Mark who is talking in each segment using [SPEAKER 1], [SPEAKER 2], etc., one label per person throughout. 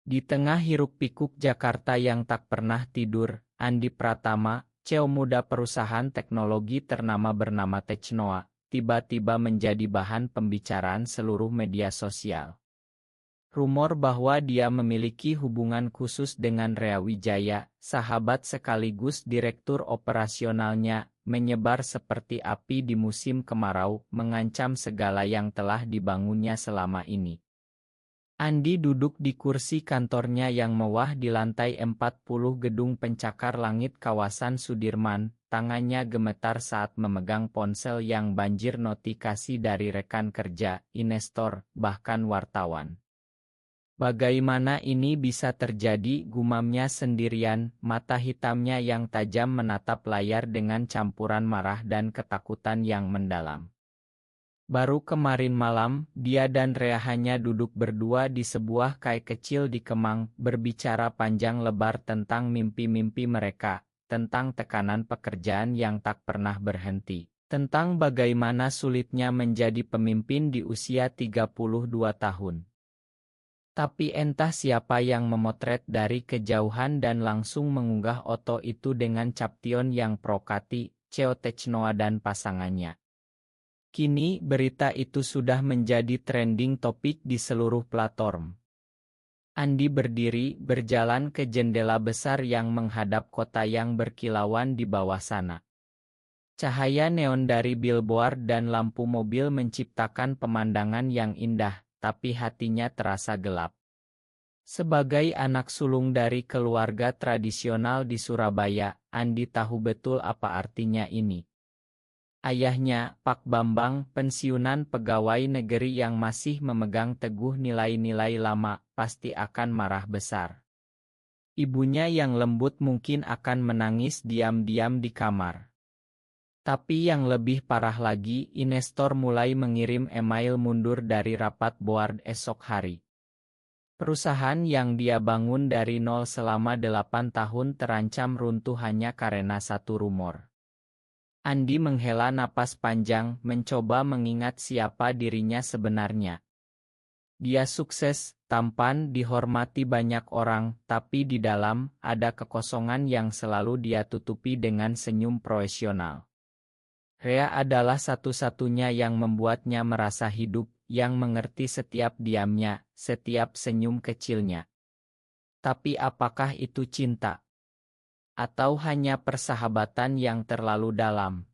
[SPEAKER 1] Di tengah hiruk-pikuk Jakarta yang tak pernah tidur, Andi Pratama, CEO muda perusahaan teknologi ternama bernama Technoa, tiba-tiba menjadi bahan pembicaraan seluruh media sosial. Rumor bahwa dia memiliki hubungan khusus dengan Rea Wijaya, sahabat sekaligus direktur operasionalnya, menyebar seperti api di musim kemarau, mengancam segala yang telah dibangunnya selama ini. Andi duduk di kursi kantornya yang mewah di lantai 40 gedung pencakar langit kawasan Sudirman, tangannya gemetar saat memegang ponsel yang banjir notifikasi dari rekan kerja, investor, bahkan wartawan. Bagaimana ini bisa terjadi, gumamnya sendirian, mata hitamnya yang tajam menatap layar dengan campuran marah dan ketakutan yang mendalam. Baru kemarin malam, dia dan Rea hanya duduk berdua di sebuah kai kecil di Kemang, berbicara panjang lebar tentang mimpi-mimpi mereka, tentang tekanan pekerjaan yang tak pernah berhenti, tentang bagaimana sulitnya menjadi pemimpin di usia 32 tahun. Tapi entah siapa yang memotret dari kejauhan dan langsung mengunggah foto itu dengan caption yang provokatif, CEO Technoa dan pasangannya. Kini berita itu sudah menjadi trending topik di seluruh platform. Andi berdiri, berjalan ke jendela besar yang menghadap kota yang berkilauan di bawah sana. Cahaya neon dari billboard dan lampu mobil menciptakan pemandangan yang indah, tapi hatinya terasa gelap. Sebagai anak sulung dari keluarga tradisional di Surabaya, Andi tahu betul apa artinya ini. Ayahnya, Pak Bambang, pensiunan pegawai negeri yang masih memegang teguh nilai-nilai lama, pasti akan marah besar. Ibunya yang lembut mungkin akan menangis diam-diam di kamar. Tapi yang lebih parah lagi, investor mulai mengirim email mundur dari rapat board esok hari. Perusahaan yang dia bangun dari nol selama 8 tahun terancam runtuh hanya karena satu rumor. Andi menghela napas panjang, mencoba mengingat siapa dirinya sebenarnya. Dia sukses, tampan, dihormati banyak orang, tapi di dalam ada kekosongan yang selalu dia tutupi dengan senyum profesional. Rea adalah satu-satunya yang membuatnya merasa hidup, yang mengerti setiap diamnya, setiap senyum kecilnya. Tapi apakah itu cinta? Atau hanya persahabatan yang terlalu dalam?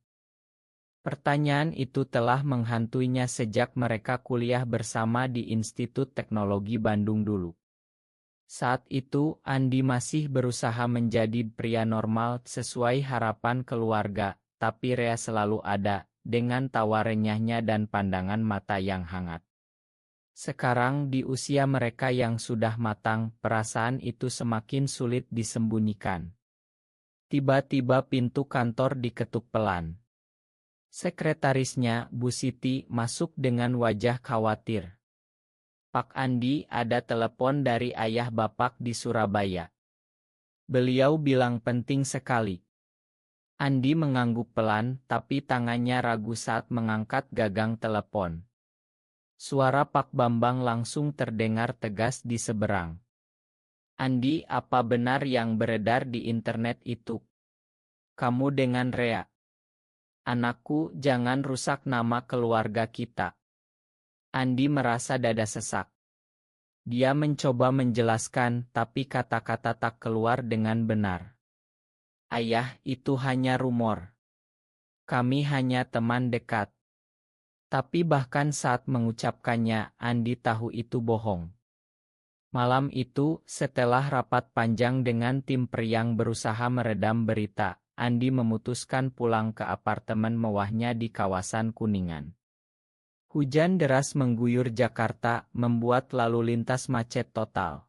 [SPEAKER 1] Pertanyaan itu telah menghantuinya sejak mereka kuliah bersama di Institut Teknologi Bandung dulu. Saat itu, Andi masih berusaha menjadi pria normal sesuai harapan keluarga, tapi Rea selalu ada, dengan tawa renyahnya dan pandangan mata yang hangat. Sekarang di usia mereka yang sudah matang, perasaan itu semakin sulit disembunyikan. Tiba-tiba pintu kantor diketuk pelan. Sekretarisnya, Bu Siti, masuk dengan wajah khawatir. Pak Andi, ada telepon dari ayah Bapak di Surabaya. Beliau bilang penting sekali. Andi mengangguk pelan, tapi tangannya ragu saat mengangkat gagang telepon. Suara Pak Bambang langsung terdengar tegas di seberang. Andi, apa benar yang beredar di internet itu? Kamu dengan Rea? Anakku, jangan rusak nama keluarga kita. Andi merasa dada sesak. Dia mencoba menjelaskan, tapi kata-kata tak keluar dengan benar. Ayah, itu hanya rumor. Kami hanya teman dekat. Tapi bahkan saat mengucapkannya, Andi tahu itu bohong. Malam itu, setelah rapat panjang dengan tim periang berusaha meredam berita, Andi memutuskan pulang ke apartemen mewahnya di kawasan Kuningan. Hujan deras mengguyur Jakarta, membuat lalu lintas macet total.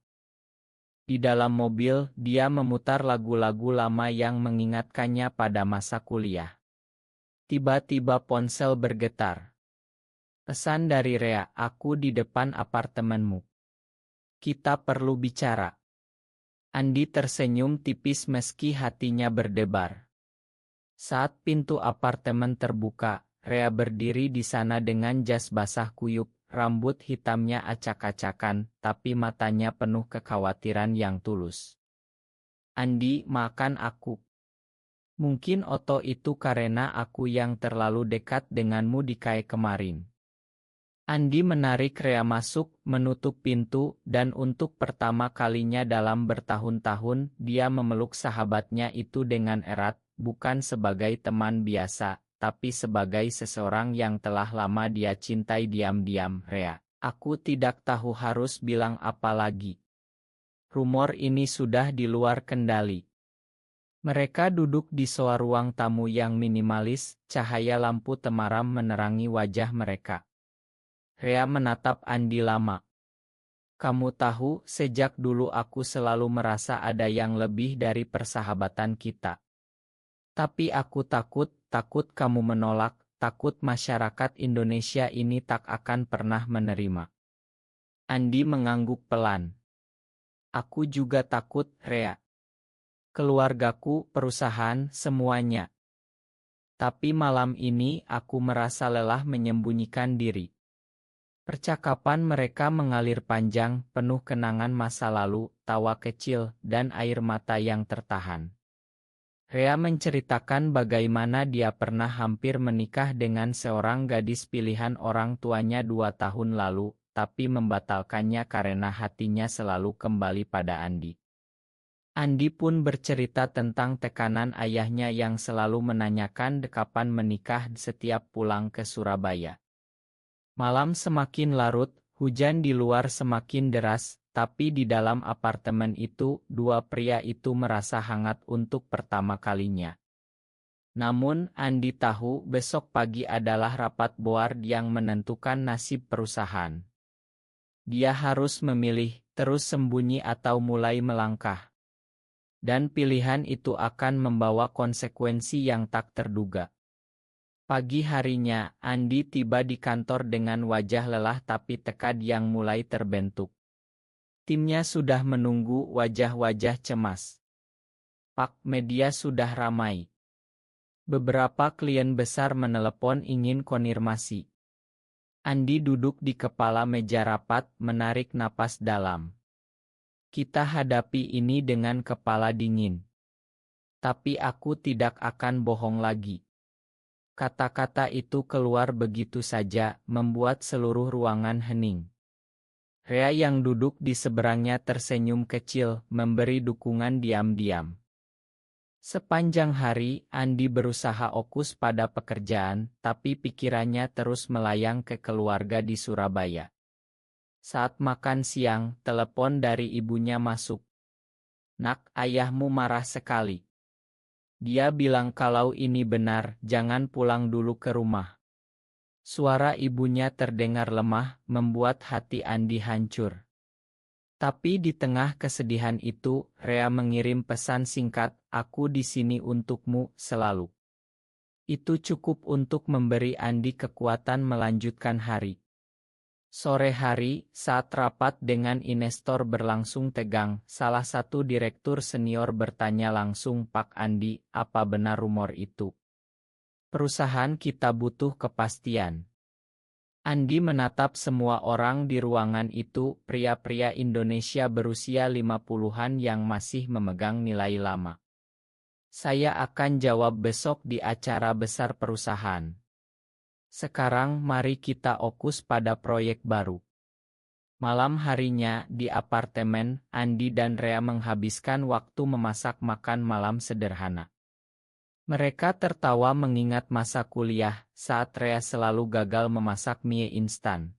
[SPEAKER 1] Di dalam mobil, dia memutar lagu-lagu lama yang mengingatkannya pada masa kuliah. Tiba-tiba ponsel bergetar. Pesan dari Rea, aku di depan apartemenmu. Kita perlu bicara. Andi tersenyum tipis meski hatinya berdebar. Saat pintu apartemen terbuka, Rea berdiri di sana dengan jas basah kuyup, rambut hitamnya acak-acakan, tapi matanya penuh kekhawatiran yang tulus. Andi, maafkan aku. Mungkin Otto itu karena aku yang terlalu dekat denganmu di kai kemarin. Andi menarik Rea masuk, menutup pintu, dan untuk pertama kalinya dalam bertahun-tahun dia memeluk sahabatnya itu dengan erat, bukan sebagai teman biasa, tapi sebagai seseorang yang telah lama dia cintai diam-diam. Rea, aku tidak tahu harus bilang apa lagi. Rumor ini sudah di luar kendali. Mereka duduk di soa ruang tamu yang minimalis, cahaya lampu temaram menerangi wajah mereka. Rea menatap Andi lama. Kamu tahu, sejak dulu aku selalu merasa ada yang lebih dari persahabatan kita. Tapi aku takut kamu menolak, takut masyarakat Indonesia ini tak akan pernah menerima. Andi mengangguk pelan. Aku juga takut, Rea. Keluargaku, perusahaan, semuanya. Tapi malam ini aku merasa lelah menyembunyikan diri. Percakapan mereka mengalir panjang, penuh kenangan masa lalu, tawa kecil, dan air mata yang tertahan. Rea menceritakan bagaimana dia pernah hampir menikah dengan seorang gadis pilihan orang tuanya 2 tahun lalu, tapi membatalkannya karena hatinya selalu kembali pada Andi. Andi pun bercerita tentang tekanan ayahnya yang selalu menanyakan kapan menikah setiap pulang ke Surabaya. Malam semakin larut, hujan di luar semakin deras, tapi di dalam apartemen itu, dua pria itu merasa hangat untuk pertama kalinya. Namun, Andi tahu besok pagi adalah rapat board yang menentukan nasib perusahaan. Dia harus memilih, terus sembunyi atau mulai melangkah. Dan pilihan itu akan membawa konsekuensi yang tak terduga. Pagi harinya, Andi tiba di kantor dengan wajah lelah tapi tekad yang mulai terbentuk. Timnya sudah menunggu, wajah-wajah cemas. Pak, media sudah ramai. Beberapa klien besar menelepon ingin konfirmasi. Andi duduk di kepala meja rapat, menarik napas dalam. Kita hadapi ini dengan kepala dingin. Tapi aku tidak akan bohong lagi. Kata-kata itu keluar begitu saja, membuat seluruh ruangan hening. Rea yang duduk di seberangnya tersenyum kecil, memberi dukungan diam-diam. Sepanjang hari, Andi berusaha fokus pada pekerjaan, tapi pikirannya terus melayang ke keluarga di Surabaya. Saat makan siang, telepon dari ibunya masuk. Nak, ayahmu marah sekali. Dia bilang kalau ini benar, jangan pulang dulu ke rumah. Suara ibunya terdengar lemah, membuat hati Andi hancur. Tapi di tengah kesedihan itu, Rea mengirim pesan singkat, aku di sini untukmu, selalu. Itu cukup untuk memberi Andi kekuatan melanjutkan hari. Sore hari, saat rapat dengan investor berlangsung tegang, salah satu direktur senior bertanya langsung, Pak Andi, apa benar rumor itu? Perusahaan kita butuh kepastian. Andi menatap semua orang di ruangan itu, pria-pria Indonesia berusia 50-an yang masih memegang nilai lama. Saya akan jawab besok di acara besar perusahaan. Sekarang mari kita fokus pada proyek baru. Malam harinya, di apartemen, Andi dan Rea menghabiskan waktu memasak makan malam sederhana. Mereka tertawa mengingat masa kuliah, saat Rea selalu gagal memasak mie instan.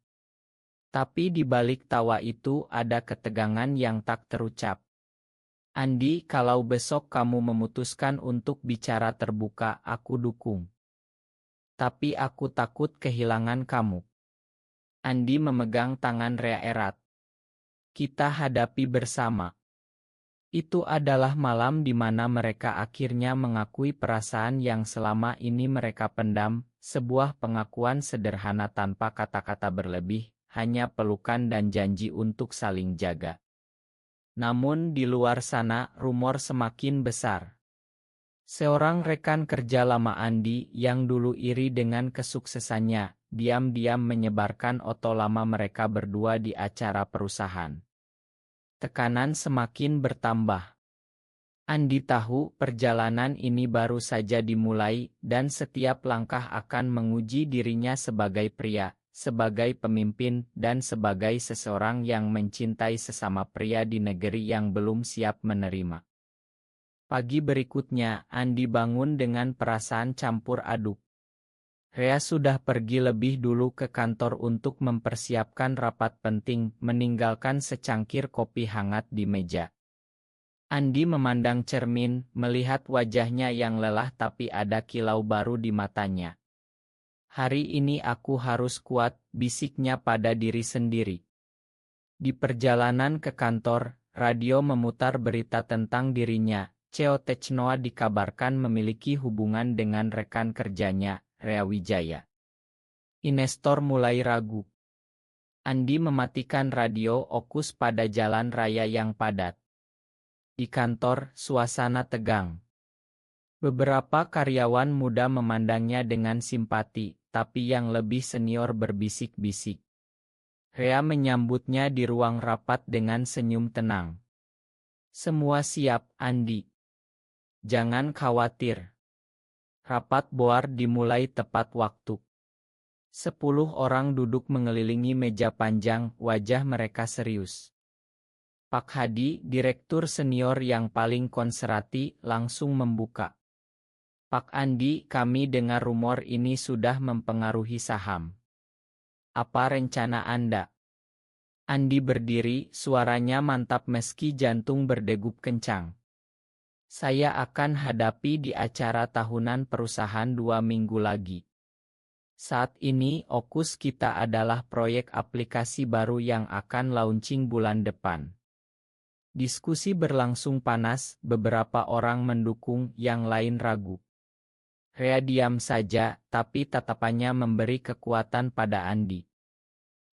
[SPEAKER 1] Tapi di balik tawa itu ada ketegangan yang tak terucap. Andi, kalau besok kamu memutuskan untuk bicara terbuka, aku dukung. Tapi aku takut kehilangan kamu. Andi memegang tangan Rea erat. Kita hadapi bersama. Itu adalah malam di mana mereka akhirnya mengakui perasaan yang selama ini mereka pendam, sebuah pengakuan sederhana tanpa kata-kata berlebih, hanya pelukan dan janji untuk saling jaga. Namun di luar sana, rumor semakin besar. Seorang rekan kerja lama Andi yang dulu iri dengan kesuksesannya, diam-diam menyebarkan foto lama mereka berdua di acara perusahaan. Tekanan semakin bertambah. Andi tahu perjalanan ini baru saja dimulai dan setiap langkah akan menguji dirinya sebagai pria, sebagai pemimpin, dan sebagai seseorang yang mencintai sesama pria di negeri yang belum siap menerima. Pagi berikutnya, Andi bangun dengan perasaan campur aduk. Rea sudah pergi lebih dulu ke kantor untuk mempersiapkan rapat penting, meninggalkan secangkir kopi hangat di meja. Andi memandang cermin, melihat wajahnya yang lelah tapi ada kilau baru di matanya. Hari ini aku harus kuat, bisiknya pada diri sendiri. Di perjalanan ke kantor, radio memutar berita tentang dirinya. Cheo Technoa dikabarkan memiliki hubungan dengan rekan kerjanya, Rea Wijaya. Investor mulai ragu. Andi mematikan radio, fokus pada jalan raya yang padat. Di kantor, suasana tegang. Beberapa karyawan muda memandangnya dengan simpati, tapi yang lebih senior berbisik-bisik. Rea menyambutnya di ruang rapat dengan senyum tenang. Semua siap, Andi. Jangan khawatir. Rapat board dimulai tepat waktu. 10 orang duduk mengelilingi meja panjang, wajah mereka serius. Pak Hadi, direktur senior yang paling konservatif, langsung membuka. Pak Andi, kami dengar rumor ini sudah mempengaruhi saham. Apa rencana Anda? Andi berdiri, suaranya mantap meski jantung berdegup kencang. Saya akan hadapi di acara tahunan perusahaan 2 minggu lagi. Saat ini fokus kita adalah proyek aplikasi baru yang akan launching bulan depan. Diskusi berlangsung panas, beberapa orang mendukung, yang lain ragu. Rea diam saja, tapi tatapannya memberi kekuatan pada Andi.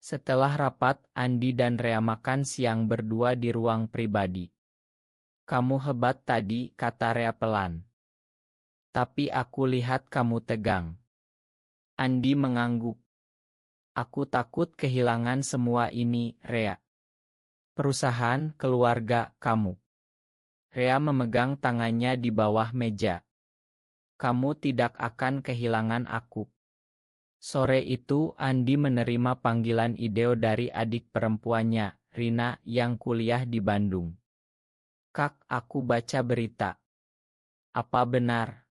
[SPEAKER 1] Setelah rapat, Andi dan Rea makan siang berdua di ruang pribadi. Kamu hebat tadi, kata Rea pelan. Tapi aku lihat kamu tegang. Andi mengangguk. Aku takut kehilangan semua ini, Rea. Perusahaan, keluarga, kamu. Rea memegang tangannya di bawah meja. Kamu tidak akan kehilangan aku. Sore itu, Andi menerima panggilan ideo dari adik perempuannya, Rina, yang kuliah di Bandung. Kak, aku baca berita. Apa benar?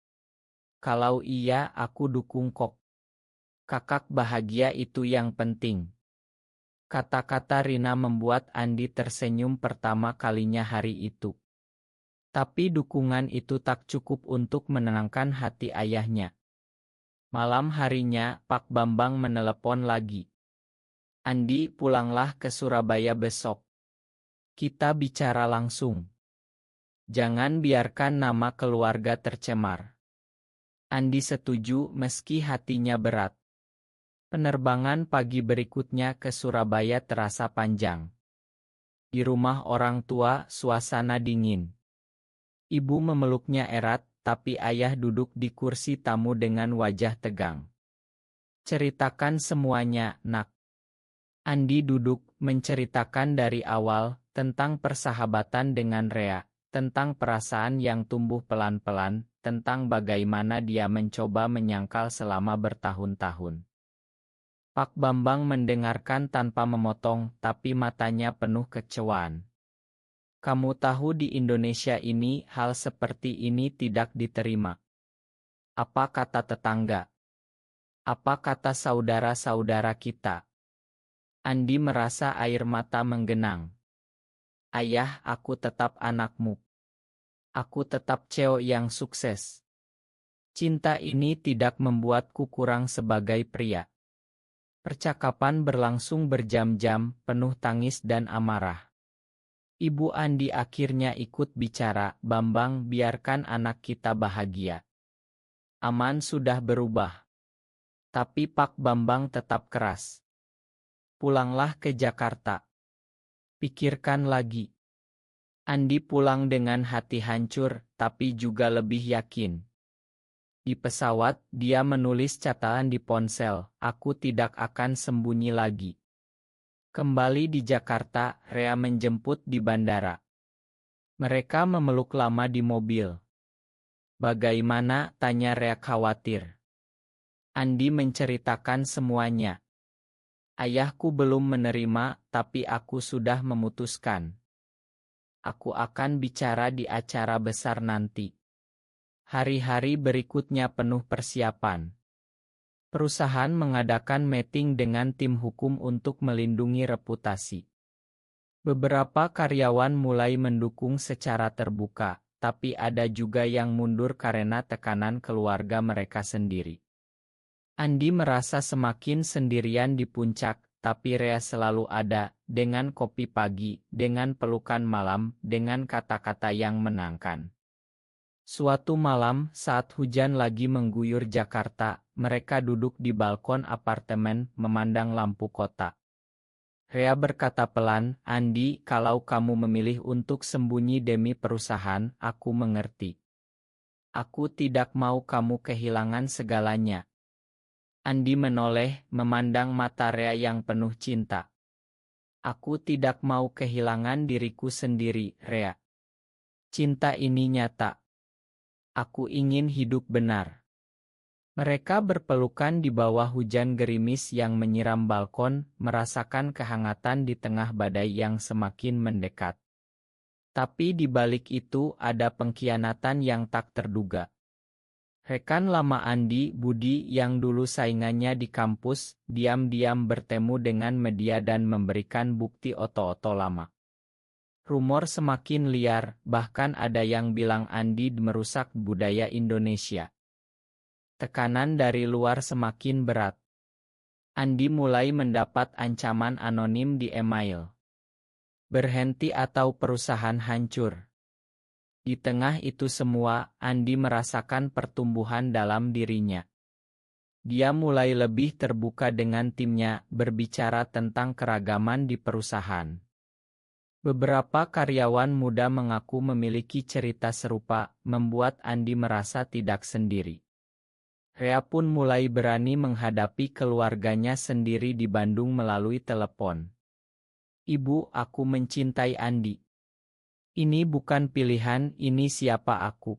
[SPEAKER 1] Kalau iya, aku dukung kok. Kakak bahagia itu yang penting. Kata-kata Rina membuat Andi tersenyum pertama kalinya hari itu. Tapi dukungan itu tak cukup untuk menenangkan hati ayahnya. Malam harinya, Pak Bambang menelepon lagi. Andi, pulanglah ke Surabaya besok. Kita bicara langsung. Jangan biarkan nama keluarga tercemar. Andi setuju meski hatinya berat. Penerbangan pagi berikutnya ke Surabaya terasa panjang. Di rumah orang tua, suasana dingin. Ibu memeluknya erat, tapi ayah duduk di kursi tamu dengan wajah tegang. Ceritakan semuanya, nak. Andi duduk, menceritakan dari awal, tentang persahabatan dengan Rea, tentang perasaan yang tumbuh pelan-pelan, tentang bagaimana dia mencoba menyangkal selama bertahun-tahun. Pak Bambang mendengarkan tanpa memotong, tapi matanya penuh kecewaan. Kamu tahu di Indonesia ini hal seperti ini tidak diterima. Apa kata tetangga? Apa kata saudara-saudara kita? Andi merasa air mata menggenang. Ayah, aku tetap anakmu. Aku tetap Cheo yang sukses. Cinta ini tidak membuatku kurang sebagai pria. Percakapan berlangsung berjam-jam, penuh tangis dan amarah. Ibu Andi akhirnya ikut bicara, Bambang, biarkan anak kita bahagia. Aman sudah berubah. Tapi Pak Bambang tetap keras. Pulanglah ke Jakarta. Pikirkan lagi. Andi pulang dengan hati hancur, tapi juga lebih yakin. Di pesawat, dia menulis catatan di ponsel, "Aku tidak akan sembunyi lagi." Kembali di Jakarta, Rea menjemput di bandara. Mereka memeluk lama di mobil. "Bagaimana?" tanya Rea khawatir. Andi menceritakan semuanya. "Ayahku belum menerima, tapi aku sudah memutuskan. Aku akan bicara di acara besar nanti." Hari-hari berikutnya penuh persiapan. Perusahaan mengadakan meeting dengan tim hukum untuk melindungi reputasi. Beberapa karyawan mulai mendukung secara terbuka, tapi ada juga yang mundur karena tekanan keluarga mereka sendiri. Andi merasa semakin sendirian di puncak, tapi Rea selalu ada, dengan kopi pagi, dengan pelukan malam, dengan kata-kata yang menenangkan. Suatu malam, saat hujan lagi mengguyur Jakarta, mereka duduk di balkon apartemen, memandang lampu kota. Rea berkata pelan, "Andi, kalau kamu memilih untuk sembunyi demi perusahaan, aku mengerti. Aku tidak mau kamu kehilangan segalanya." Andi menoleh, memandang mata Rea yang penuh cinta. "Aku tidak mau kehilangan diriku sendiri, Rea. Cinta ini nyata. Aku ingin hidup benar." Mereka berpelukan di bawah hujan gerimis yang menyiram balkon, merasakan kehangatan di tengah badai yang semakin mendekat. Tapi di balik itu ada pengkhianatan yang tak terduga. Rekan lama Andi, Budi, yang dulu saingannya di kampus, diam-diam bertemu dengan media dan memberikan bukti oto-oto lama. Rumor semakin liar, bahkan ada yang bilang Andi merusak budaya Indonesia. Tekanan dari luar semakin berat. Andi mulai mendapat ancaman anonim di email. Berhenti atau perusahaan hancur. Di tengah itu semua, Andi merasakan pertumbuhan dalam dirinya. Dia mulai lebih terbuka dengan timnya, berbicara tentang keragaman di perusahaan. Beberapa karyawan muda mengaku memiliki cerita serupa, membuat Andi merasa tidak sendiri. Rea pun mulai berani menghadapi keluarganya sendiri di Bandung melalui telepon. "Ibu, aku mencintai Andi. Ini bukan pilihan, ini siapa aku."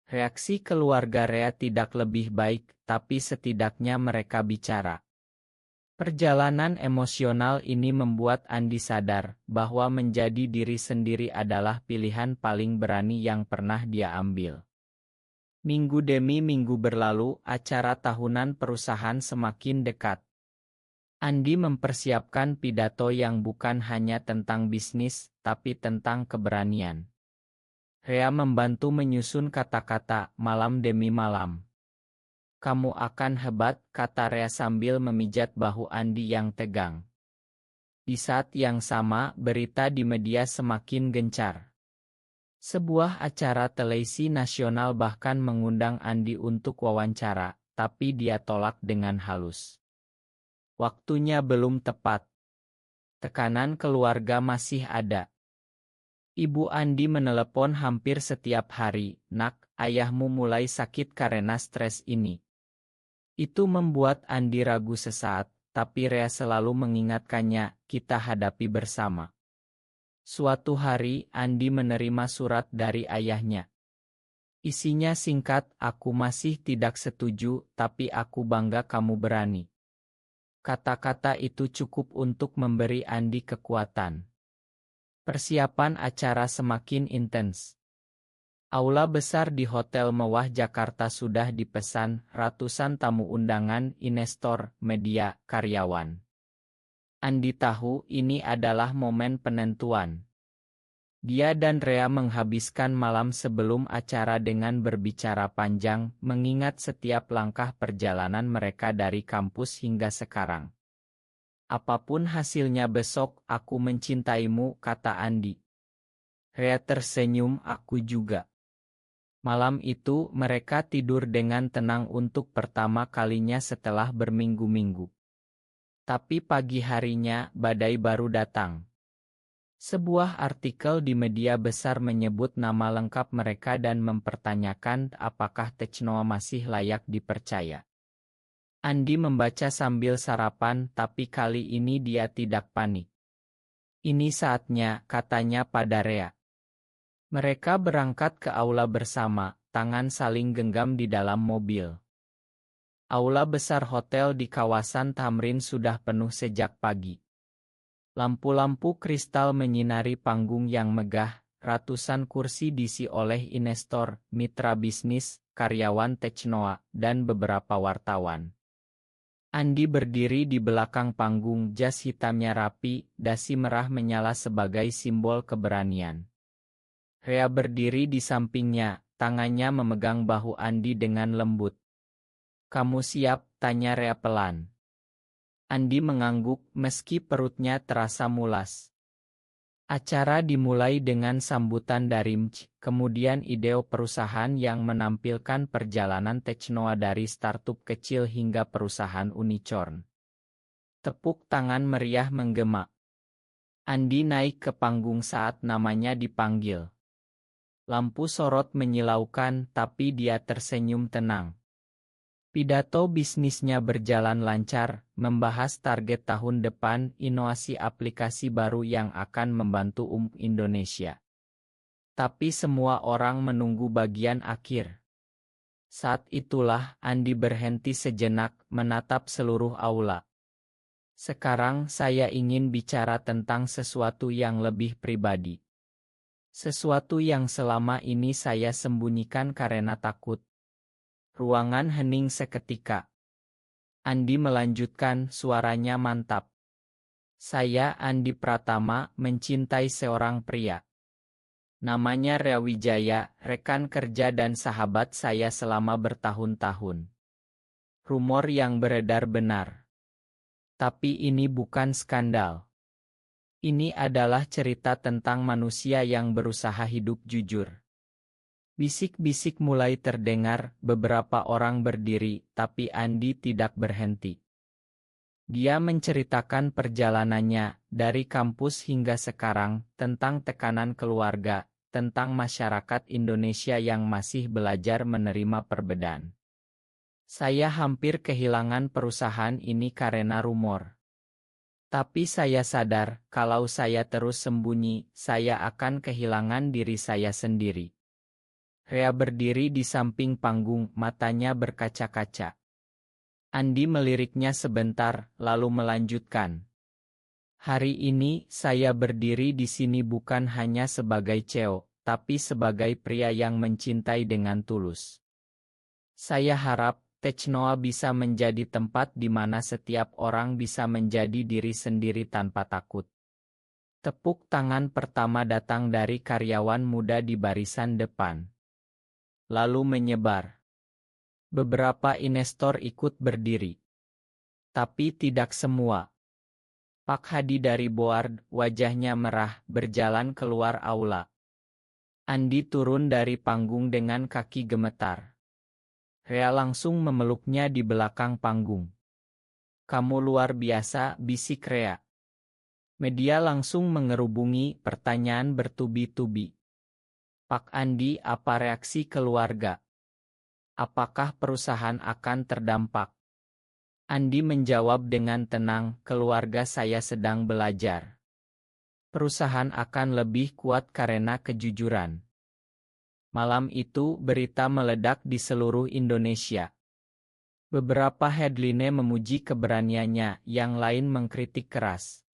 [SPEAKER 1] Reaksi keluarga Rea tidak lebih baik, tapi setidaknya mereka bicara. Perjalanan emosional ini membuat Andi sadar bahwa menjadi diri sendiri adalah pilihan paling berani yang pernah dia ambil. Minggu demi minggu berlalu, acara tahunan perusahaan semakin dekat. Andi mempersiapkan pidato yang bukan hanya tentang bisnis, tapi tentang keberanian. Rea membantu menyusun kata-kata, malam demi malam. "Kamu akan hebat," kata Rea sambil memijat bahu Andi yang tegang. Di saat yang sama, berita di media semakin gencar. Sebuah acara televisi nasional bahkan mengundang Andi untuk wawancara, tapi dia tolak dengan halus. Waktunya belum tepat. Tekanan keluarga masih ada. Ibu Andi menelepon hampir setiap hari, "Nak, ayahmu mulai sakit karena stres ini." Itu membuat Andi ragu sesaat, tapi Rea selalu mengingatkannya, "Kita hadapi bersama." Suatu hari, Andi menerima surat dari ayahnya. Isinya singkat, "Aku masih tidak setuju, tapi aku bangga kamu berani." Kata-kata itu cukup untuk memberi Andi kekuatan. Persiapan acara semakin intens. Aula besar di Hotel Mewah Jakarta sudah dipesan, ratusan tamu undangan, investor, media, karyawan. Andi tahu ini adalah momen penentuan. Dia dan Rea menghabiskan malam sebelum acara dengan berbicara panjang, mengingat setiap langkah perjalanan mereka dari kampus hingga sekarang. "Apapun hasilnya besok, aku mencintaimu," kata Andi. Rea tersenyum, "Aku juga." Malam itu, mereka tidur dengan tenang untuk pertama kalinya setelah berminggu-minggu. Tapi pagi harinya, badai baru datang. Sebuah artikel di media besar menyebut nama lengkap mereka dan mempertanyakan apakah Technoa masih layak dipercaya. Andi membaca sambil sarapan, tapi kali ini dia tidak panik. Ini saatnya, katanya pada Rea. Mereka berangkat ke aula bersama, tangan saling genggam di dalam mobil. Aula besar hotel di kawasan Tamrin sudah penuh sejak pagi. Lampu-lampu kristal menyinari panggung yang megah, ratusan kursi diisi oleh investor, mitra bisnis, karyawan Technoa, dan beberapa wartawan. Andi berdiri di belakang panggung, jas hitamnya rapi, dasi merah menyala sebagai simbol keberanian. Rea berdiri di sampingnya, tangannya memegang bahu Andi dengan lembut. "Kamu siap?" tanya Rea pelan. Andi mengangguk meski perutnya terasa mulas. Acara dimulai dengan sambutan dari MC, kemudian ideo perusahaan yang menampilkan perjalanan Technoa dari startup kecil hingga perusahaan unicorn. Tepuk tangan meriah menggema. Andi naik ke panggung saat namanya dipanggil. Lampu sorot menyilaukan, tapi dia tersenyum tenang. Pidato bisnisnya berjalan lancar, membahas target tahun depan, inovasi aplikasi baru yang akan membantu Indonesia. Tapi semua orang menunggu bagian akhir. Saat itulah Andi berhenti sejenak, menatap seluruh aula. "Sekarang saya ingin bicara tentang sesuatu yang lebih pribadi. Sesuatu yang selama ini saya sembunyikan karena takut." Ruangan hening seketika. Andi melanjutkan, suaranya mantap. "Saya Andi Pratama, mencintai seorang pria. Namanya Rea Wijaya, rekan kerja dan sahabat saya selama bertahun-tahun. Rumor yang beredar benar. Tapi ini bukan skandal. Ini adalah cerita tentang manusia yang berusaha hidup jujur." Bisik-bisik mulai terdengar, beberapa orang berdiri, tapi Andi tidak berhenti. Dia menceritakan perjalanannya, dari kampus hingga sekarang, tentang tekanan keluarga, tentang masyarakat Indonesia yang masih belajar menerima perbedaan. "Saya hampir kehilangan perusahaan ini karena rumor. Tapi saya sadar, kalau saya terus sembunyi, saya akan kehilangan diri saya sendiri." Rea berdiri di samping panggung, matanya berkaca-kaca. Andi meliriknya sebentar, lalu melanjutkan. "Hari ini, saya berdiri di sini bukan hanya sebagai CEO, tapi sebagai pria yang mencintai dengan tulus. Saya harap, Technoa bisa menjadi tempat di mana setiap orang bisa menjadi diri sendiri tanpa takut." Tepuk tangan pertama datang dari karyawan muda di barisan depan. Lalu menyebar. Beberapa investor ikut berdiri. Tapi tidak semua. Pak Hadi dari board, wajahnya merah, berjalan keluar aula. Andi turun dari panggung dengan kaki gemetar. Rea langsung memeluknya di belakang panggung. "Kamu luar biasa," bisik Rea. Media langsung mengerubungi, pertanyaan bertubi-tubi. "Pak Andi, apa reaksi keluarga? Apakah perusahaan akan terdampak?" Andi menjawab dengan tenang, "Keluarga saya sedang belajar. Perusahaan akan lebih kuat karena kejujuran." Malam itu, berita meledak di seluruh Indonesia. Beberapa headline memuji keberaniannya, yang lain mengkritik keras.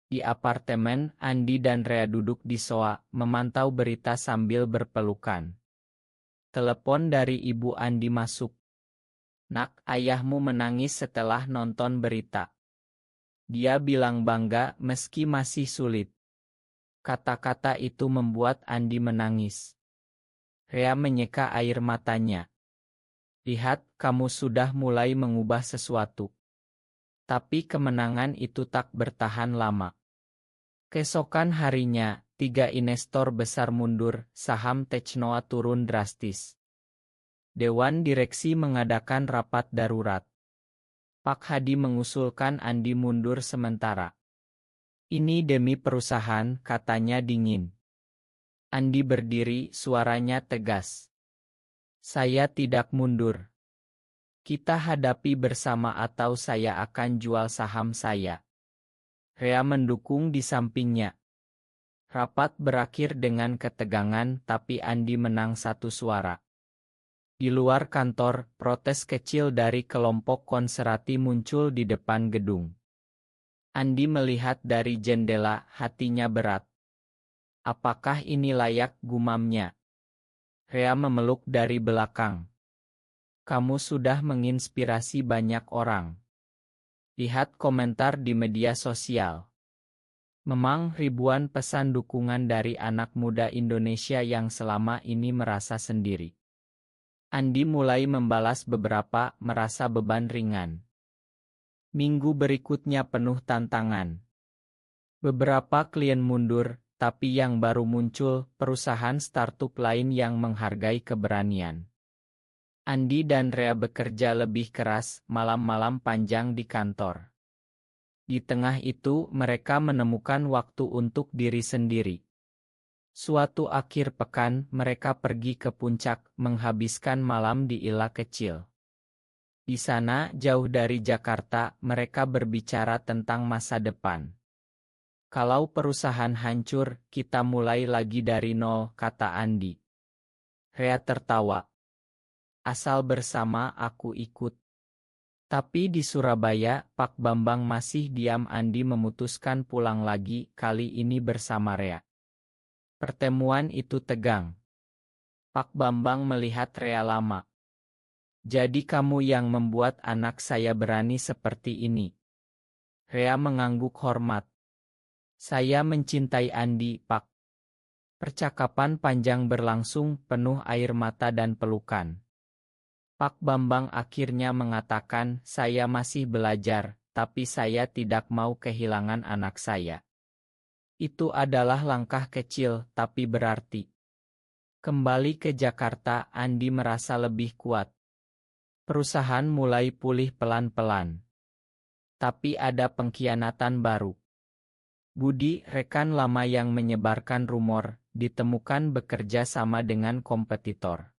[SPEAKER 1] Di apartemen, Andi dan Rea duduk di sofa, memantau berita sambil berpelukan. Telepon dari ibu Andi masuk. "Nak, ayahmu menangis setelah nonton berita. Dia bilang bangga meski masih sulit." Kata-kata itu membuat Andi menangis. Rea menyeka air matanya. "Lihat, kamu sudah mulai mengubah sesuatu." Tapi kemenangan itu tak bertahan lama. Keesokan harinya, 3 investor besar mundur, saham Technoa turun drastis. Dewan direksi mengadakan rapat darurat. Pak Hadi mengusulkan Andi mundur sementara. Ini demi perusahaan, katanya dingin. Andi berdiri, suaranya tegas. Saya tidak mundur. Kita hadapi bersama atau saya akan jual saham saya. Rea mendukung di sampingnya. Rapat berakhir dengan ketegangan, tapi Andi menang satu suara. Di luar kantor, protes kecil dari kelompok konserati muncul di depan gedung. Andi melihat dari jendela, hatinya berat. Apakah ini layak, gumamnya? Rea memeluk dari belakang. Kamu sudah menginspirasi banyak orang. Lihat komentar di media sosial. Memang ribuan pesan dukungan dari anak muda Indonesia yang selama ini merasa sendiri. Andi mulai membalas beberapa, merasa beban ringan. Minggu berikutnya penuh tantangan. Beberapa klien mundur, tapi yang baru muncul, perusahaan startup lain yang menghargai keberanian. Andi dan Rea bekerja lebih keras, malam-malam panjang di kantor. Di tengah itu, mereka menemukan waktu untuk diri sendiri. Suatu akhir pekan, mereka pergi ke puncak, menghabiskan malam di Ila kecil. Di sana, jauh dari Jakarta, mereka berbicara tentang masa depan. Kalau perusahaan hancur, kita mulai lagi dari nol, kata Andi. Rea tertawa. Asal bersama aku ikut. Tapi di Surabaya, Pak Bambang masih diam. Andi memutuskan pulang lagi, kali ini bersama Rea. Pertemuan itu tegang. Pak Bambang melihat Rea lama. Jadi kamu yang membuat anak saya berani seperti ini. Rea mengangguk hormat. Saya mencintai Andi, Pak. Percakapan panjang berlangsung, penuh air mata dan pelukan. Pak Bambang akhirnya mengatakan, saya masih belajar, tapi saya tidak mau kehilangan anak saya. Itu adalah langkah kecil, tapi berarti. Kembali ke Jakarta, Andi merasa lebih kuat. Perusahaan mulai pulih pelan-pelan. Tapi ada pengkhianatan baru. Budi, rekan lama yang menyebarkan rumor, ditemukan bekerja sama dengan kompetitor.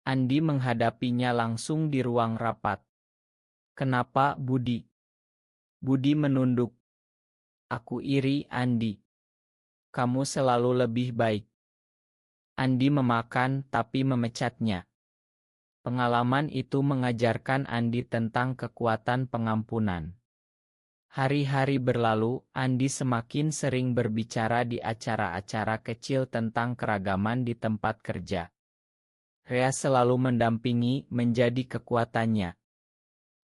[SPEAKER 1] Andi menghadapinya langsung di ruang rapat. Kenapa, Budi? Budi menunduk. Aku iri, Andi. Kamu selalu lebih baik. Andi memakan tapi memecatnya. Pengalaman itu mengajarkan Andi tentang kekuatan pengampunan. Hari-hari berlalu, Andi semakin sering berbicara di acara-acara kecil tentang keragaman di tempat kerja. Rea selalu mendampingi, menjadi kekuatannya.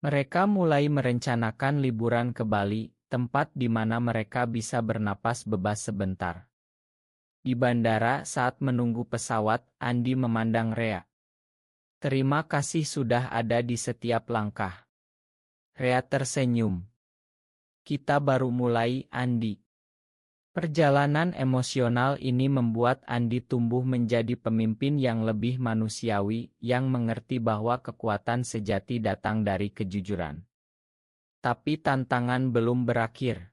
[SPEAKER 1] Mereka mulai merencanakan liburan ke Bali, tempat di mana mereka bisa bernapas bebas sebentar. Di bandara saat menunggu pesawat, Andi memandang Rea. Terima kasih sudah ada di setiap langkah. Rea tersenyum. Kita baru mulai, Andi. Perjalanan emosional ini membuat Andi tumbuh menjadi pemimpin yang lebih manusiawi, yang mengerti bahwa kekuatan sejati datang dari kejujuran. Tapi tantangan belum berakhir.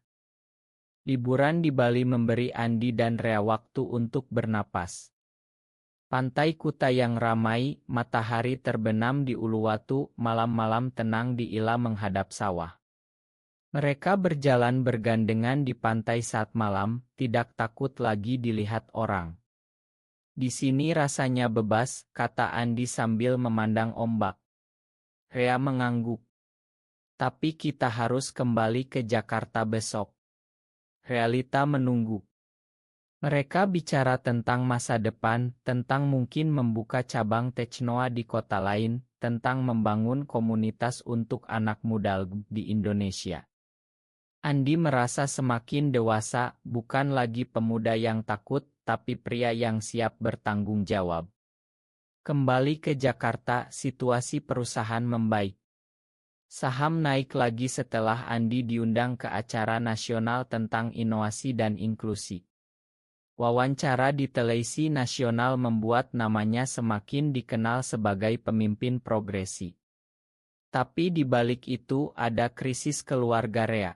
[SPEAKER 1] Liburan di Bali memberi Andi dan Rea waktu untuk bernapas. Pantai Kuta yang ramai, matahari terbenam di Uluwatu, malam-malam tenang di Ila menghadap sawah. Mereka berjalan bergandengan di pantai saat malam, tidak takut lagi dilihat orang. Di sini rasanya bebas, kata Andi sambil memandang ombak. Rea mengangguk. Tapi kita harus kembali ke Jakarta besok. Realita menunggu. Mereka bicara tentang masa depan, tentang mungkin membuka cabang Technoa di kota lain, tentang membangun komunitas untuk anak muda di Indonesia. Andi merasa semakin dewasa, bukan lagi pemuda yang takut, tapi pria yang siap bertanggung jawab. Kembali ke Jakarta, situasi perusahaan membaik. Saham naik lagi setelah Andi diundang ke acara nasional tentang inovasi dan inklusi. Wawancara di televisi nasional membuat namanya semakin dikenal sebagai pemimpin progresi. Tapi di balik itu ada krisis keluarga Rea.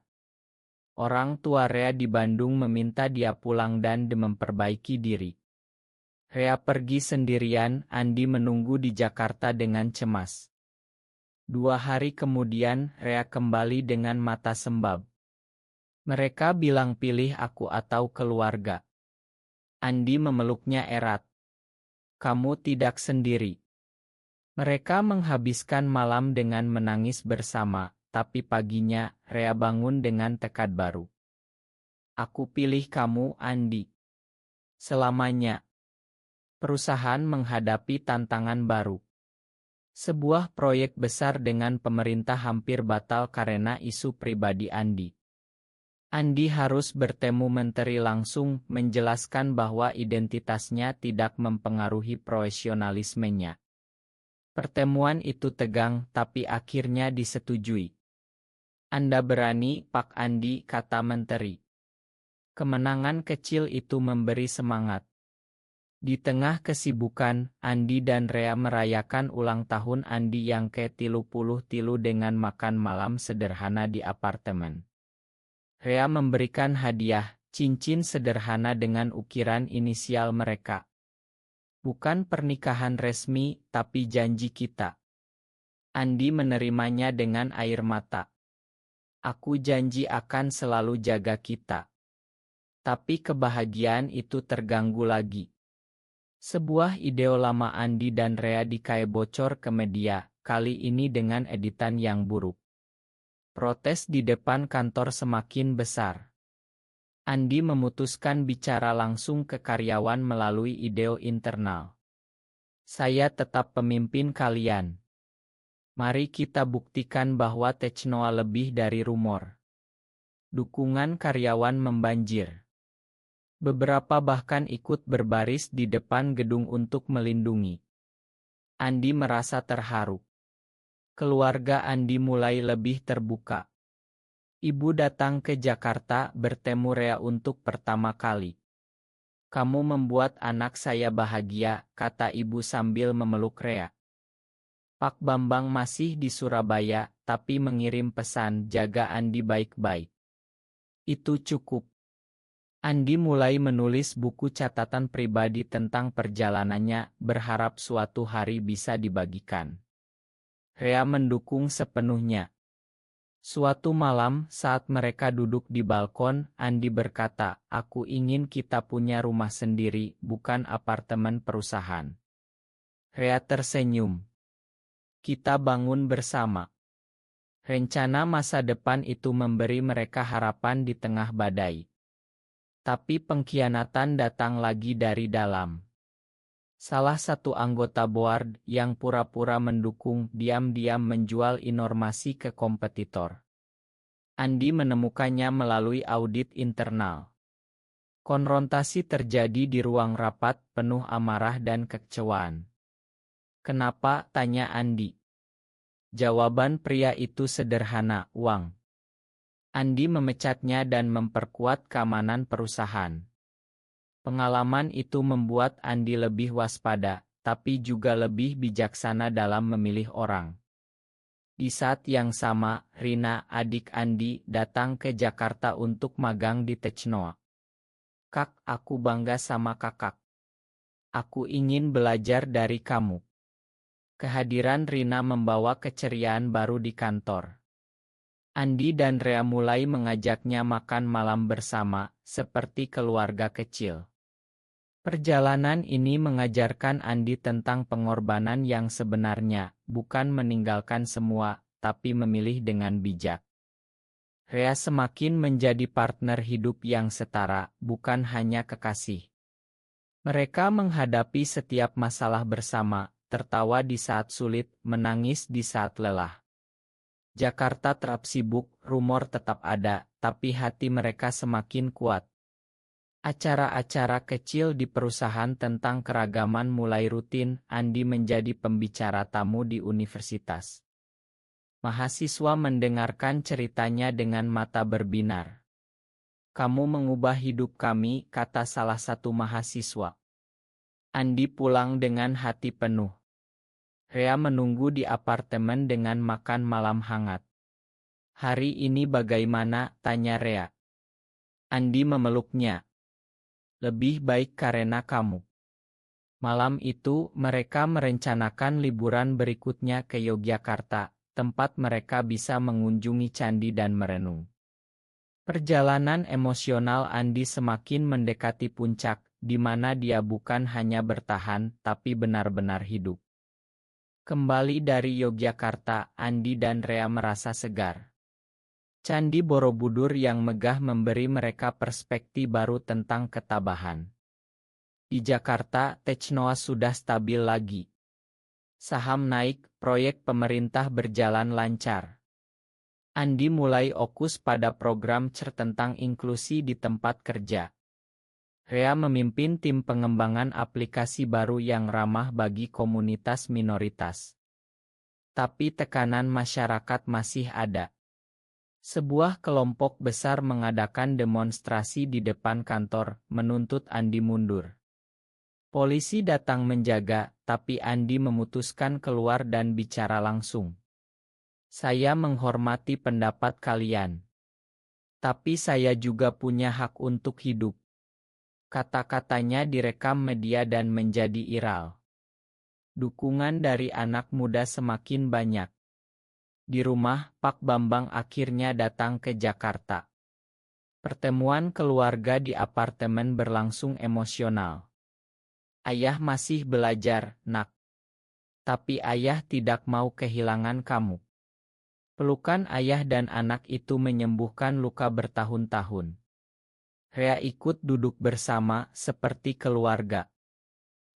[SPEAKER 1] Orang tua Rea di Bandung meminta dia pulang dan memperbaiki diri. Rea pergi sendirian, Andi menunggu di Jakarta dengan cemas. 2 hari kemudian, Rea kembali dengan mata sembab. Mereka bilang pilih aku atau keluarga. Andi memeluknya erat. Kamu tidak sendiri. Mereka menghabiskan malam dengan menangis bersama, tapi paginya, Rea bangun dengan tekad baru. Aku pilih kamu, Andi. Selamanya. Perusahaan menghadapi tantangan baru. Sebuah proyek besar dengan pemerintah hampir batal karena isu pribadi Andi. Andi harus bertemu menteri langsung menjelaskan bahwa identitasnya tidak mempengaruhi profesionalismenya. Pertemuan itu tegang tapi akhirnya disetujui. Anda berani, Pak Andi, kata menteri. Kemenangan kecil itu memberi semangat. Di tengah kesibukan, Andi dan Rea merayakan ulang tahun Andi yang ke-33 dengan makan malam sederhana di apartemen. Rea memberikan hadiah, cincin sederhana dengan ukiran inisial mereka. Bukan pernikahan resmi, tapi janji kita. Andi menerimanya dengan air mata. Aku janji akan selalu jaga kita. Tapi kebahagiaan itu terganggu lagi. Sebuah ide lama Andi dan Rea bocor ke media, kali ini dengan editan yang buruk. Protes di depan kantor semakin besar. Andi memutuskan bicara langsung ke karyawan melalui ide internal. Saya tetap pemimpin kalian. Mari kita buktikan bahwa Technoa lebih dari rumor. Dukungan karyawan membanjir. Beberapa bahkan ikut berbaris di depan gedung untuk melindungi. Andi merasa terharu. Keluarga Andi mulai lebih terbuka. Ibu datang ke Jakarta bertemu Rea untuk pertama kali. Kamu membuat anak saya bahagia, kata ibu sambil memeluk Rea. Pak Bambang masih di Surabaya, tapi mengirim pesan jaga Andi baik-baik. Itu cukup. Andi mulai menulis buku catatan pribadi tentang perjalanannya, berharap suatu hari bisa dibagikan. Rea mendukung sepenuhnya. Suatu malam, saat mereka duduk di balkon, Andi berkata, aku ingin kita punya rumah sendiri, bukan apartemen perusahaan. Rea tersenyum. Kita bangun bersama. Rencana masa depan itu memberi mereka harapan di tengah badai. Tapi pengkhianatan datang lagi dari dalam. Salah satu anggota board yang pura-pura mendukung diam-diam menjual informasi ke kompetitor. Andi menemukannya melalui audit internal. Konfrontasi terjadi di ruang rapat penuh amarah dan kekecewaan. Kenapa? Tanya Andi. Jawaban pria itu sederhana, uang. Andi memecatnya dan memperkuat keamanan perusahaan. Pengalaman itu membuat Andi lebih waspada, tapi juga lebih bijaksana dalam memilih orang. Di saat yang sama, Rina, adik Andi, datang ke Jakarta untuk magang di Technoa. Kak, aku bangga sama kakak. Aku ingin belajar dari kamu. Kehadiran Rina membawa keceriaan baru di kantor. Andi dan Rea mulai mengajaknya makan malam bersama, seperti keluarga kecil. Perjalanan ini mengajarkan Andi tentang pengorbanan yang sebenarnya, bukan meninggalkan semua, tapi memilih dengan bijak. Rea semakin menjadi partner hidup yang setara, bukan hanya kekasih. Mereka menghadapi setiap masalah bersama, tertawa di saat sulit, menangis di saat lelah. Jakarta terap sibuk, rumor tetap ada, tapi hati mereka semakin kuat. Acara-acara kecil di perusahaan tentang keragaman mulai rutin, Andi menjadi pembicara tamu di universitas. Mahasiswa mendengarkan ceritanya dengan mata berbinar. Kamu mengubah hidup kami, kata salah satu mahasiswa. Andi pulang dengan hati penuh. Rea menunggu di apartemen dengan makan malam hangat. Hari ini bagaimana? Tanya Rea. Andi memeluknya. Lebih baik karena kamu. Malam itu, mereka merencanakan liburan berikutnya ke Yogyakarta, tempat mereka bisa mengunjungi candi dan merenung. Perjalanan emosional Andi semakin mendekati puncak, di mana dia bukan hanya bertahan, tapi benar-benar hidup. Kembali dari Yogyakarta, Andi dan Rea merasa segar. Candi Borobudur yang megah memberi mereka perspektif baru tentang ketabahan. Di Jakarta, Technoa sudah stabil lagi. Saham naik, proyek pemerintah berjalan lancar. Andi mulai fokus pada program tentang inklusi di tempat kerja. Rea memimpin tim pengembangan aplikasi baru yang ramah bagi komunitas minoritas. Tapi tekanan masyarakat masih ada. Sebuah kelompok besar mengadakan demonstrasi di depan kantor, menuntut Andi mundur. Polisi datang menjaga, tapi Andi memutuskan keluar dan bicara langsung. Saya menghormati pendapat kalian. Tapi saya juga punya hak untuk hidup. Kata-katanya direkam media dan menjadi viral. Dukungan dari anak muda semakin banyak. Di rumah, Pak Bambang akhirnya datang ke Jakarta. Pertemuan keluarga di apartemen berlangsung emosional. Ayah masih belajar, nak. Tapi ayah tidak mau kehilangan kamu. Pelukan ayah dan anak itu menyembuhkan luka bertahun-tahun. Rea ikut duduk bersama, seperti keluarga.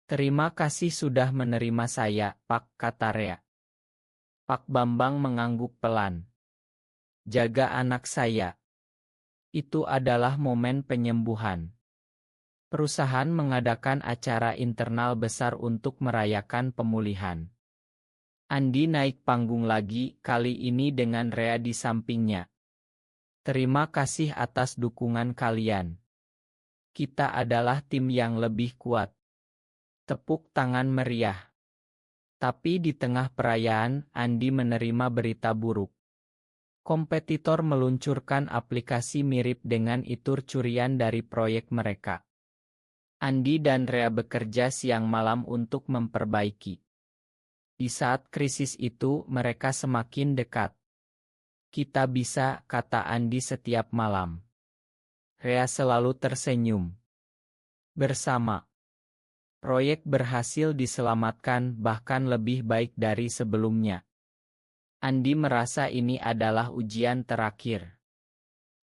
[SPEAKER 1] Terima kasih sudah menerima saya, Pak, kata Rea. Pak Bambang mengangguk pelan. Jaga anak saya. Itu adalah momen penyembuhan. Perusahaan mengadakan acara internal besar untuk merayakan pemulihan. Andi naik panggung lagi, kali ini dengan Rea di sampingnya. Terima kasih atas dukungan kalian. Kita adalah tim yang lebih kuat. Tepuk tangan meriah. Tapi di tengah perayaan, Andi menerima berita buruk. Kompetitor meluncurkan aplikasi mirip dengan itur curian dari proyek mereka. Andi dan Rea bekerja siang malam untuk memperbaiki. Di saat krisis itu, mereka semakin dekat. Kita bisa, kata Andi setiap malam. Rea selalu tersenyum. Bersama. Proyek berhasil diselamatkan, bahkan lebih baik dari sebelumnya. Andi merasa ini adalah ujian terakhir.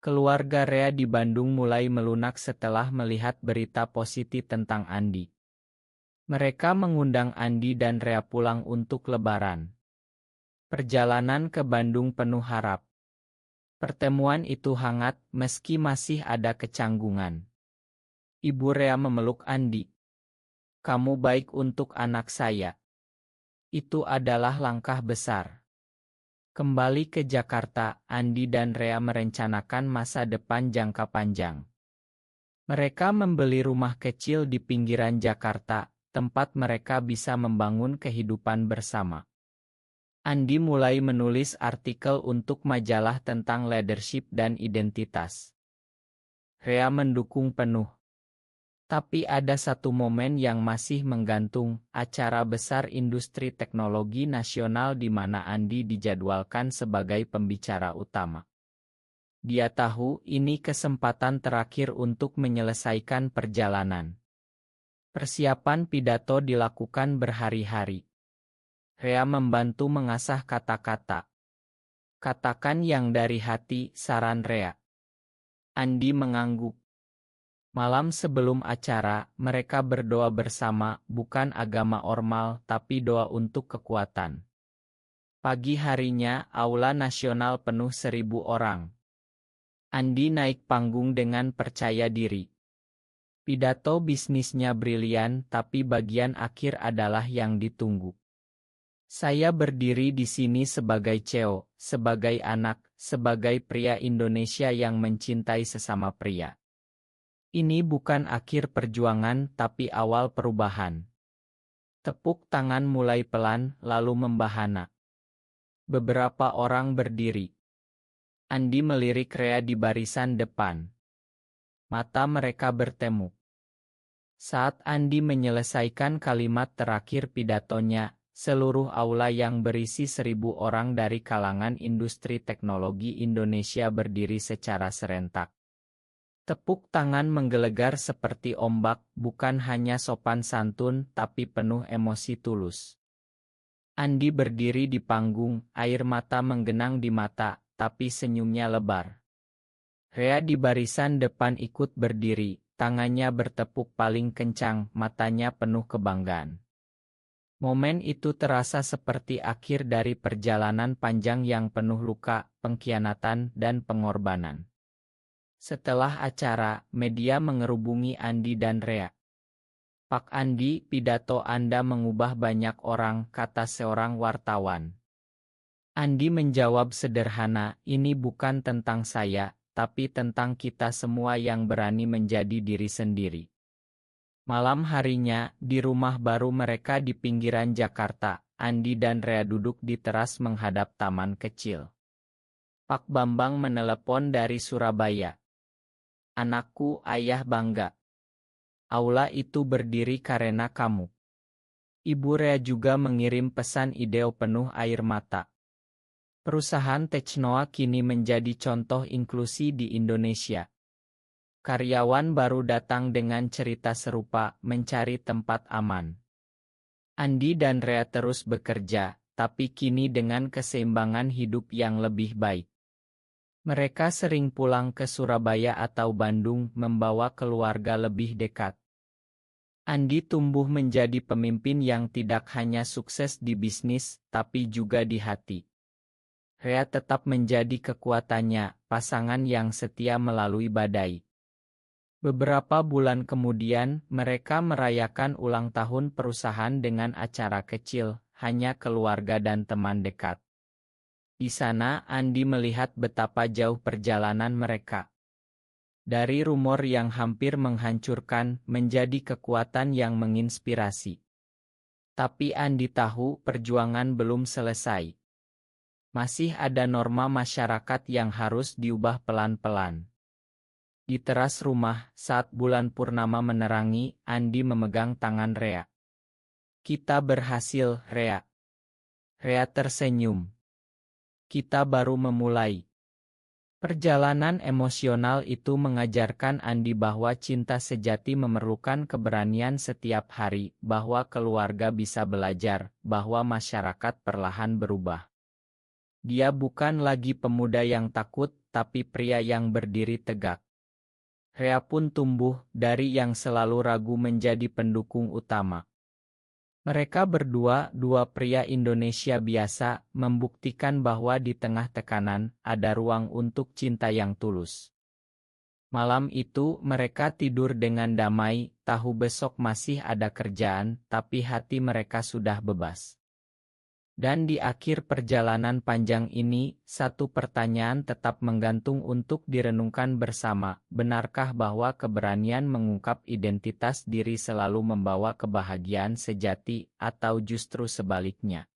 [SPEAKER 1] Keluarga Rea di Bandung mulai melunak setelah melihat berita positif tentang Andi. Mereka mengundang Andi dan Rea pulang untuk Lebaran. Perjalanan ke Bandung penuh harap. Pertemuan itu hangat, meski masih ada kecanggungan. Ibu Rea memeluk Andi. Kamu baik untuk anak saya. Itu adalah langkah besar. Kembali ke Jakarta, Andi dan Rea merencanakan masa depan jangka panjang. Mereka membeli rumah kecil di pinggiran Jakarta, tempat mereka bisa membangun kehidupan bersama. Andi mulai menulis artikel untuk majalah tentang leadership dan identitas. Rea mendukung penuh. Tapi ada satu momen yang masih menggantung, acara besar industri teknologi nasional di mana Andi dijadwalkan sebagai pembicara utama. Dia tahu ini kesempatan terakhir untuk menyelesaikan perjalanan. Persiapan pidato dilakukan berhari-hari. Rea membantu mengasah kata-kata. Katakan yang dari hati, saran Rea. Andi mengangguk. Malam sebelum acara, mereka berdoa bersama, bukan agama formal, tapi doa untuk kekuatan. Pagi harinya, Aula Nasional penuh 1.000 orang. Andi naik panggung dengan percaya diri. Pidato bisnisnya brilian, tapi bagian akhir adalah yang ditunggu. Saya berdiri di sini sebagai CEO, sebagai anak, sebagai pria Indonesia yang mencintai sesama pria. Ini bukan akhir perjuangan, tapi awal perubahan. Tepuk tangan mulai pelan, lalu membahana. Beberapa orang berdiri. Andi melirik Rea di barisan depan. Mata mereka bertemu. Saat Andi menyelesaikan kalimat terakhir pidatonya, seluruh aula yang berisi 1.000 orang dari kalangan industri teknologi Indonesia berdiri secara serentak. Tepuk tangan menggelegar seperti ombak, bukan hanya sopan santun tapi penuh emosi tulus. Andi berdiri di panggung, air mata menggenang di mata, tapi senyumnya lebar. Rea di barisan depan ikut berdiri, tangannya bertepuk paling kencang, matanya penuh kebanggaan. Momen itu terasa seperti akhir dari perjalanan panjang yang penuh luka, pengkhianatan, dan pengorbanan. Setelah acara, media mengerubungi Andi dan Rea. "Pak Andi, pidato Anda mengubah banyak orang," kata seorang wartawan. Andi menjawab sederhana, "Ini bukan tentang saya, tapi tentang kita semua yang berani menjadi diri sendiri." Malam harinya, di rumah baru mereka di pinggiran Jakarta, Andi dan Rea duduk di teras menghadap taman kecil. Pak Bambang menelepon dari Surabaya. "Anakku, ayah bangga. Aula itu berdiri karena kamu." Ibu Rea juga mengirim pesan ide penuh air mata. Perusahaan Technoa kini menjadi contoh inklusi di Indonesia. Karyawan baru datang dengan cerita serupa, mencari tempat aman. Andi dan Rea terus bekerja, tapi kini dengan keseimbangan hidup yang lebih baik. Mereka sering pulang ke Surabaya atau Bandung membawa keluarga lebih dekat. Andi tumbuh menjadi pemimpin yang tidak hanya sukses di bisnis, tapi juga di hati. Rea tetap menjadi kekuatannya, pasangan yang setia melalui badai. Beberapa bulan kemudian, mereka merayakan ulang tahun perusahaan dengan acara kecil, hanya keluarga dan teman dekat. Di sana, Andi melihat betapa jauh perjalanan mereka. Dari rumor yang hampir menghancurkan, menjadi kekuatan yang menginspirasi. Tapi Andi tahu perjuangan belum selesai. Masih ada norma masyarakat yang harus diubah pelan-pelan. Di teras rumah, saat bulan purnama menerangi, Andi memegang tangan Rea. "Kita berhasil, Rea." Rea tersenyum. "Kita baru memulai." Perjalanan emosional itu mengajarkan Andi bahwa cinta sejati memerlukan keberanian setiap hari, bahwa keluarga bisa belajar, bahwa masyarakat perlahan berubah. Dia bukan lagi pemuda yang takut, tapi pria yang berdiri tegak. Rea pun tumbuh, dari yang selalu ragu menjadi pendukung utama. Mereka berdua, dua pria Indonesia biasa, membuktikan bahwa di tengah tekanan, ada ruang untuk cinta yang tulus. Malam itu, mereka tidur dengan damai, tahu besok masih ada kerjaan, tapi hati mereka sudah bebas. Dan di akhir perjalanan panjang ini, satu pertanyaan tetap menggantung untuk direnungkan bersama. Benarkah bahwa keberanian mengungkap identitas diri selalu membawa kebahagiaan sejati, atau justru sebaliknya?